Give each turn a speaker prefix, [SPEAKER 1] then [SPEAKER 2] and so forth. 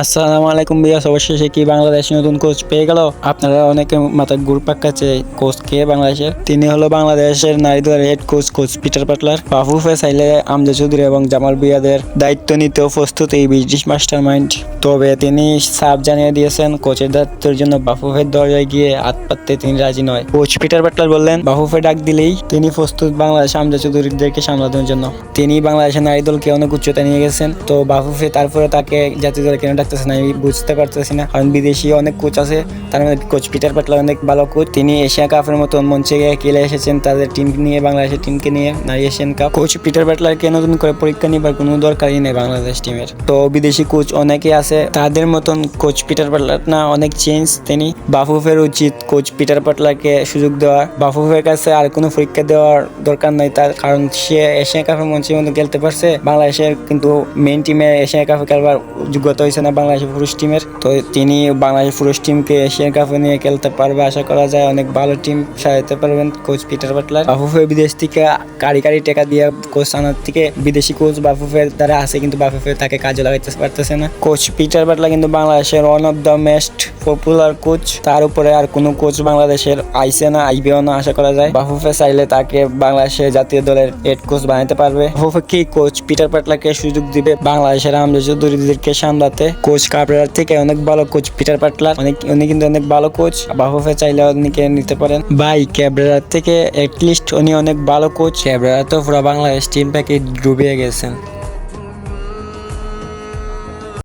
[SPEAKER 1] আসসালামু আলাইকুম বিয়াস, অবশেষে কি বাংলাদেশ নতুন কোচ পেয়ে গেল? আপনারা অনেকে মাথায় ঘুরপাক খাচ্ছে কোচ কে বাংলাদেশের। তিনি হলো বাংলাদেশের নারী দলের head coach coach Peter পাটলার। Bafufe চাইলে আমজদ চৌধুরী এবং জামাল ভুঁইয়াদের দায়িত্ব নিতেও প্রস্তুত এই ব্রিটিশ মাস্টার মাইন্ড। তবে তিনি সাফ জানিয়ে দিয়েছেন কোচের দায়িত্বের জন্য বাফুফের দরজায় গিয়ে হাত পাততে তিনি রাজি নয়। কোচ পিটার পাটলার বললেন, বাফুফে ডাক দিলেই তিনি প্রস্তুত বাংলাদেশ আমজদ চৌধুরীদেরকে সামলানোর জন্য। তিনি বাংলাদেশের নারী দলকে অনেক উচ্চতা নিয়ে গেছেন। তো বাফুফে তারপরে তাকে জাতীয় দলে কেন ডাকতেছে না আমি বুঝতে পারতেছি না, কারণ বিদেশি অনেক কোচ আছে, তার মধ্যে কোচ পিটার পাটলার অনেক ভালো কোচ। তিনি এশিয়া কাপের মতন মঞ্চে খেলে এসেছেন তাদের টিম নিয়ে, বাংলাদেশের টিমকে নিয়ে নারী এশিয়ান কাপ। কোচ পিটার পাটলারকে নতুন করে পরীক্ষা নিবার কোনো দরকারই নেই বাংলাদেশ টিমের। তো বিদেশি কোচ অনেকে আছে, তাদের মতন কোচ পিটার পাটলার না, অনেক চেঞ্জ তিনি। বাফুফের উচিত কোচ পিটার পাটলারকে সুযোগ দেওয়া। বাফুফের কাছে আর কোনো পরীক্ষা দেওয়ার দরকার নাই তার, কারণ সে এশিয়া কাপের মঞ্চের মধ্যে খেলতে পারছে। বাংলাদেশের কিন্তু মেইন টিমে এশিয়া কাপে খেলবার যোগ্যতা হয়েছে না বাংলাদেশের পুরুষ টিমের। তো তিনি বাংলাদেশ পুরুষ টিমকে এশিয়া কাপে নিয়ে খেলতে পারবে, আশা করা যায় অনেক ভালো টিম সাজাতে পারবেন কোচ পিটার পাটলার। বাফুফে বিদেশ থেকে কারি টাকা দিয়ে কোচ আনার থেকে বিদেশি কোচ বাফুফের দ্বারা আছে, কিন্তু বাফুফে তাকে কাজে লাগাইতে পারতেছে না। কোচ পিটার পাটলার কিন্তু বাংলাদেশের one of the most popular coach. তার উপরে আর কোনো কোচ বাংলাদেশের আইসে না, আইবেও না আশা করা যায়। বাফুফে চাইলে তাকে বাংলাদেশের জাতীয় দলের হেড কোচ বানাতে পারবে। বাফুফে কি কোচ পিটার পাটলারকে সুযোগ দিবে বাংলাদেশের আমজদ চৌধুরীদেরকে সামলাতে। কোচ কাবরেরার থেকে অনেক ভালো কোচ পিটার পাটলার, উনি কিন্তু অনেক ভালো কোচ। বাফুফে চাইলে উনিকে নিতে পারেন। ভাই ক্যাবরেরার থেকে অ্যাটলিস্ট উনি অনেক ভালো কোচ। ক্যাবরেরা তো পুরো বাংলাদেশ টিমটাকে ডুবিয়ে গেছেন।